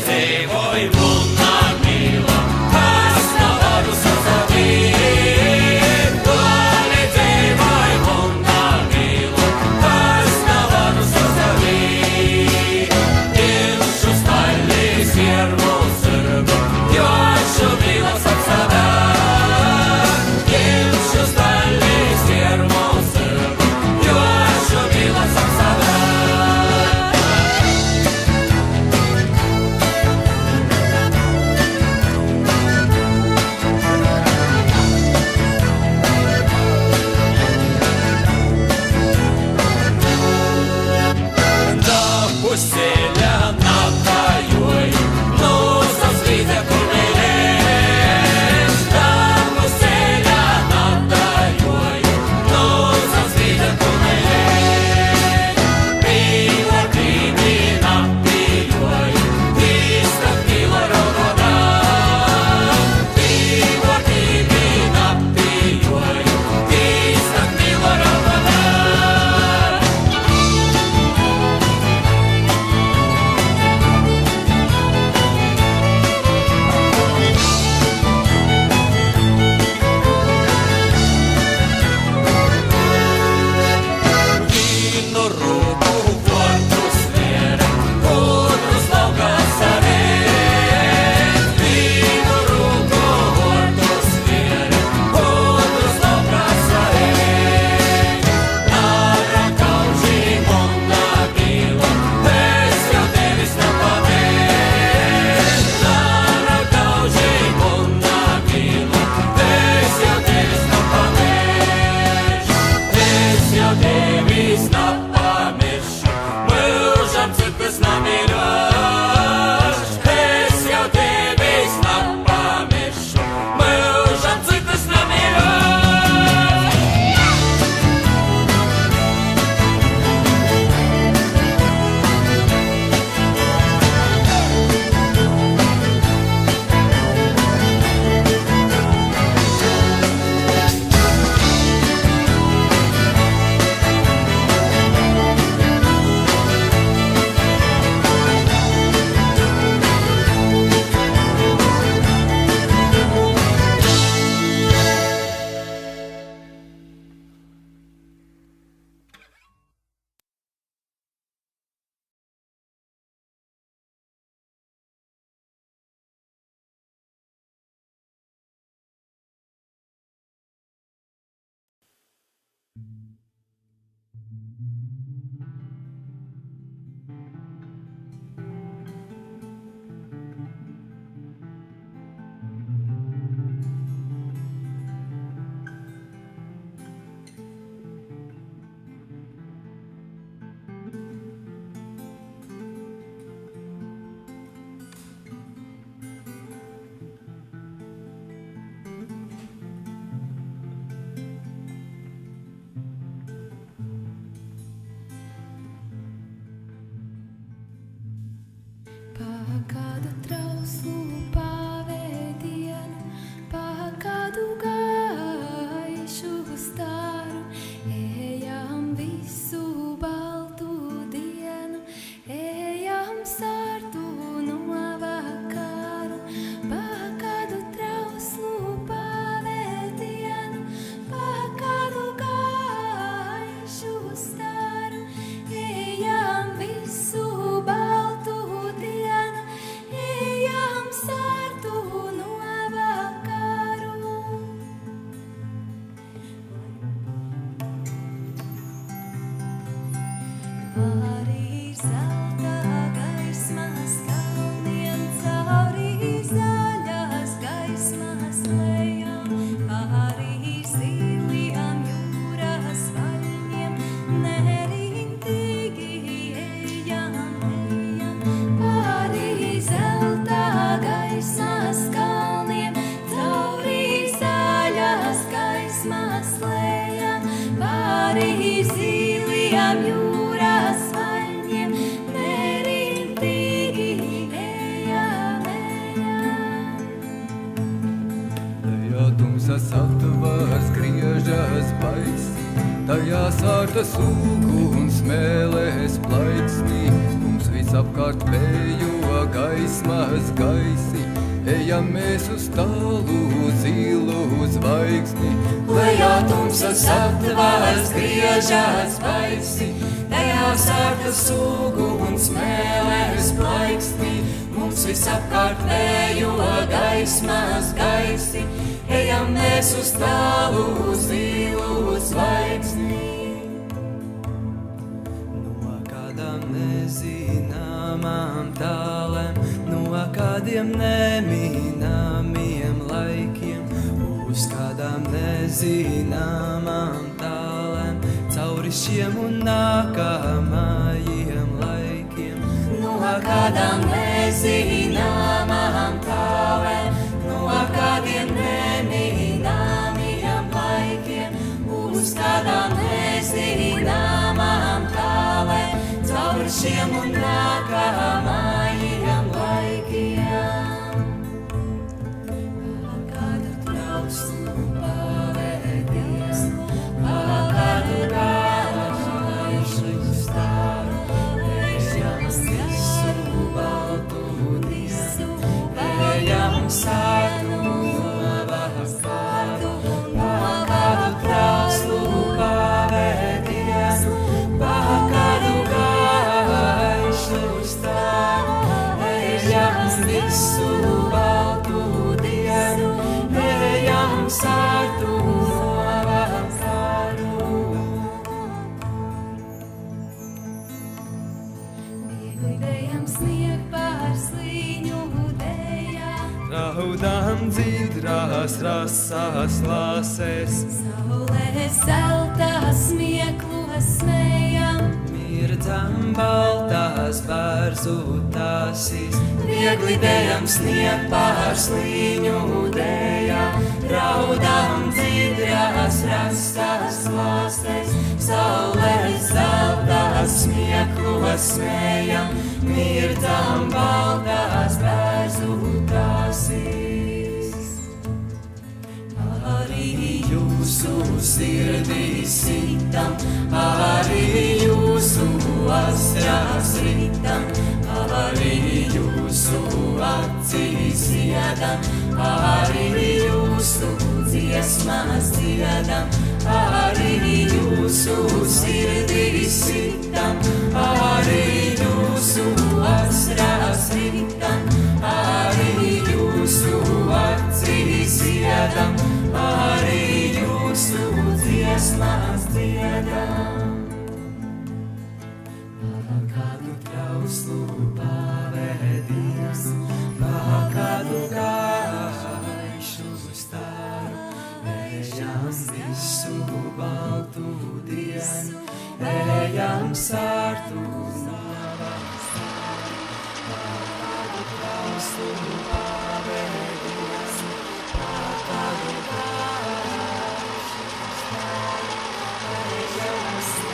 dzeivoj, munā mīla, kas nav varu sazavīt. Tōli dzeivoj, munā mīla, kas nav varu sazavīt. Ilšu staļīs iermu sirgu, jo šo mīlas apsavēt. Ilšu staļīs iermu sirgu, jo šo mīlas apsavēt. Ceļā nātājoju, lūzas līdze kurmīlēs. Dāmu ceļā nātājoju, lūzas līdze kurmīlēs. Pīlotīgi napījoju, tīstak pīla raudodā. Pīlotīgi napījoju, tīstak pīla raudodā. Kādu trauslu pavedienu, pa kādu gaišu staru, ejam visu baltu dienu, ejam sartu no vakaru. Pa kādu trauslu pavedienu, pa kādu gaišu staru, ejam visu baltu dienu, ejam sartu no vakaru. Pāri zelta gaismas kalniem, cauri zaļās gaismas lejām, pāri zilajām jūras vaļņiem, nerintīgi ejam, ejam. Pāri zelta gaismas kalniem, cauri zaļās gaismas lejām, pāri zilajām jūras vaļņiem, nerintīgi ejam, ejam. Tajā tumsas aptvars griežas baids, tajā sārtas uguns mēlēs plaiksnī, mums visapkārt vējo gaismas gaisi, ejam mēs uz tālu zilu zvaigzni. Lejā tumsas atvās, griežās baisi, tajā sārtas uguns mēlēs plaikstī. Mums visapkārt vējo gaismas gaisi, ejam mēs uz tālu zilu zvaigzni. No kādām nezināmām tālēm, no kādiem nemināmiem laikiem, uz kādām nezināmām tālēm, cauri šiem un nākamajiem laikiem. No kādām nezināmām tālēm, no kādiem nemināmiem laikiem, uz kādām nezināmām tālēm, cauri šiem un nākamajiem laikiem. Kādu trauslu pavedienu, kādu gaišu stāru, ejam visu baltu dienu, ejam sārtu vakaru, kādu trauslu pavedienu, kādu gaišu stāru, ejam visu baltu dienu, ejam sārtu vakaru. Viegli snieg pār slīņu dējā, Raudām dzīdrās rasās lāsēs, saulē zeltā smieklos smējam. mirdzam baltās bārzu tāsīs. Viegli dejam snieg pār slīņu dējā, raudām dzīdrās rastās lāsēs, saulē zeltās smieklos smējam, mirdzam baltās bērzu tāsīs. Arī jūsu sirdī sitam, arī jūsu asrās ritam, arī jūsu acīs iedam, arī jūsu dziesmās dziedam, arī jūsu sirdī sitam, arī jūsu asrās ritam, arī jūsu acīs iedam, arī jūsu dziesmās dziedam. Kādu trauslu pavedienu, kādu gaišu stāru, ejam visu baltu dienu, ejam sārtu navastāru. Kādu trauslu pavedienu, kādu gaišu stāru, ejam visu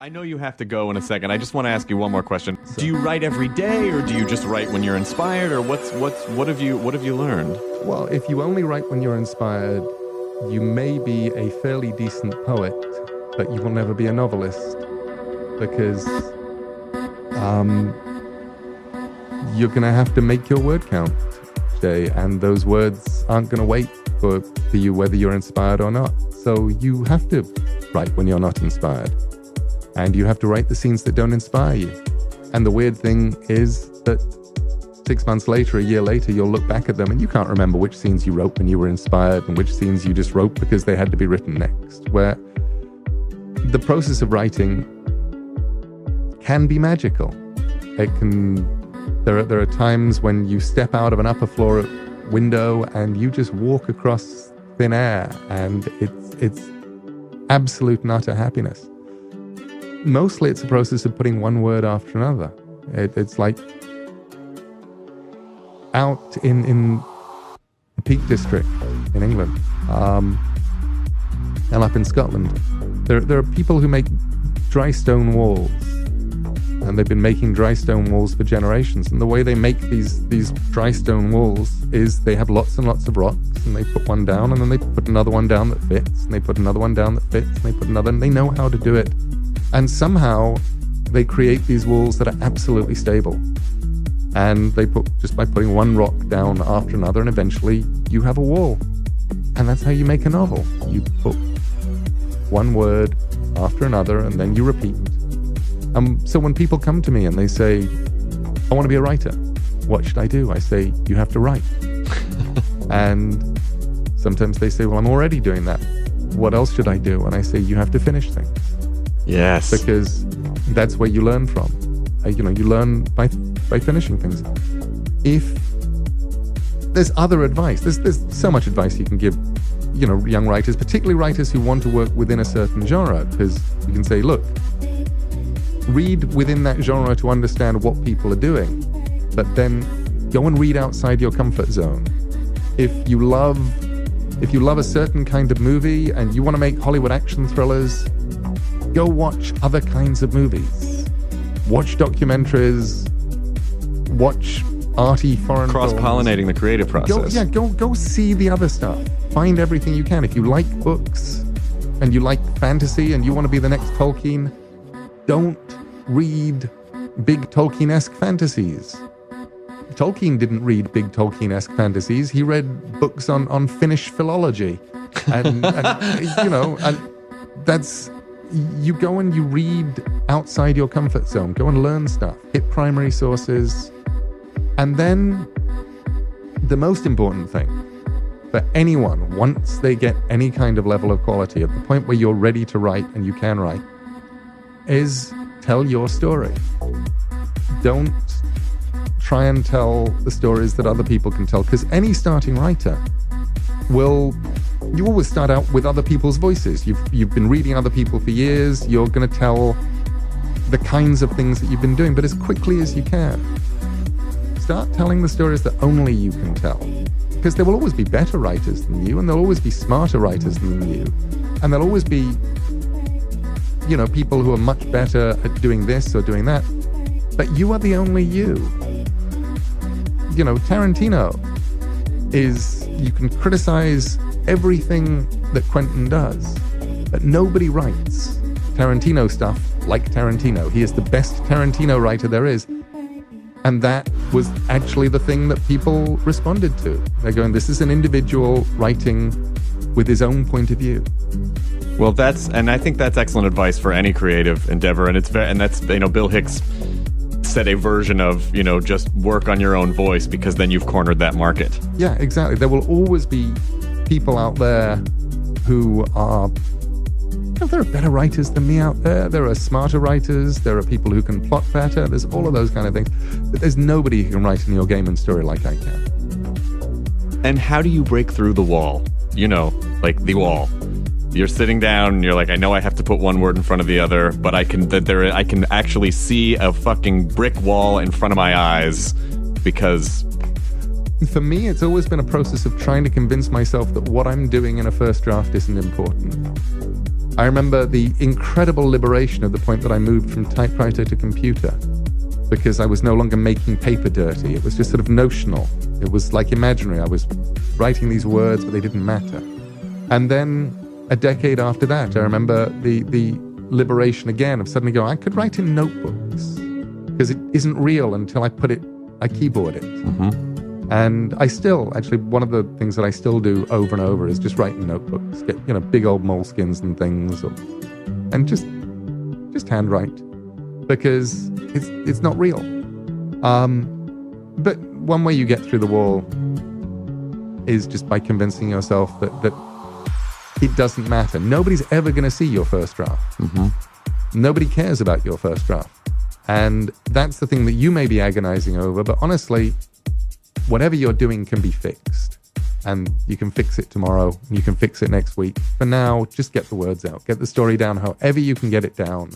I know you have to go in a second. I just want to ask you one more question. Do you write every day, or do you just write when you're inspired, or what have you learned? Well, if you only write when you're inspired, you may be a fairly decent poet, but you will never be a novelist, because you're going to have to make your word count, Jay, and those words aren't going to wait for you whether you're inspired or not. So you have to write when you're not inspired. And you have to write the scenes that don't inspire you. And the weird thing is that 6 months later, a year later, you'll look back at them and you can't remember which scenes you wrote when you were inspired and which scenes you just wrote because they had to be written next. Where the process of writing can be magical. There are times when you step out of an upper floor window and you just walk across thin air, and it's absolute and utter happiness. Mostly it's a process of putting one word after another. It's like out in the Peak District in England, and up in Scotland, there are people who make dry stone walls, and and they've been making dry stone walls for generations. And the way they make these dry stone walls is they have lots and lots of rocks, and they put one down, and then they put another one down that fits, and they put another one down that fits, and they put another, and they know how to do it. And somehow they create these walls that are absolutely stable. And they put, just by putting one rock down after another, and eventually you have a wall. And that's how you make a novel. You put one word after another, and then you repeat. So when people come to me and they say, I want to be a writer, what should I do? I say, you have to write. And sometimes they say, well, I'm already doing that. What else should I do? And I say, you have to finish things. Yes. Because that's where you learn from. You learn by finishing things. If there's other advice, there's so much advice you can give, young writers, particularly writers who want to work within a certain genre, because you can say, look, read within that genre to understand what people are doing, but then go and read outside your comfort zone. If you love a certain kind of movie and you want to make Hollywood action thrillers, go watch other kinds of movies. Watch documentaries, watch arty foreign cross-pollinating films. The creative process. Go see the other stuff. Find everything you can. If you like books and you like fantasy and you want to be the next Tolkien, don't read big Tolkien-esque fantasies. Tolkien didn't read big Tolkien-esque fantasies. He read books on Finnish philology. And that's... You go and you read outside your comfort zone. Go and learn stuff. Hit primary sources. And then the most important thing for anyone, once they get any kind of level of quality, at the point where you're ready to write and you can write, is tell your story. Don't try and tell the stories that other people can tell, because any starting writer you always start out with other people's voices. You've been reading other people for years. You're going to tell the kinds of things that you've been doing, but as quickly as you can. Start telling the stories that only you can tell, because there will always be better writers than you, and there'll always be smarter writers than you, and there'll always be, people who are much better at doing this or doing that, but you are the only you. Tarantino you can criticize everything that Quentin does, but nobody writes Tarantino stuff like Tarantino. He is the best Tarantino writer there is. And that was actually the thing that people responded to. They're going, this is an individual writing with his own point of view. Well, I think that's excellent advice for any creative endeavor. And that's Bill Hicks said a version of, just work on your own voice, because then you've cornered that market. Yeah, exactly. There will always be people out there who are, there are better writers than me out there. There are smarter writers. There are people who can plot better. There's all of those kind of things. But there's nobody who can write in your game and story like I can. And how do you break through the wall? Like the wall. You're sitting down and you're like, I know I have to put one word in front of the other, but I can actually see a fucking brick wall in front of my eyes, because... For me, it's always been a process of trying to convince myself that what I'm doing in a first draft isn't important. I remember the incredible liberation at the point that I moved from typewriter to computer, because I was no longer making paper dirty. It was just sort of notional. It was like imaginary. I was writing these words, but they didn't matter. And then a decade after that, I remember the liberation again of suddenly going, I could write in notebooks, because it isn't real until I keyboard it. Mm-hmm. And I still, actually, one of the things that I still do over and over is just write in notebooks, get, big old moleskins and things, and just handwrite, because it's not real. But one way you get through the wall is just by convincing yourself that it doesn't matter. Nobody's ever going to see your first draft. Mm-hmm. Nobody cares about your first draft. And that's the thing that you may be agonizing over, but honestly, whatever you're doing can be fixed, and you can fix it tomorrow, and you can fix it next week. For now, just get the words out, get the story down however you can get it down,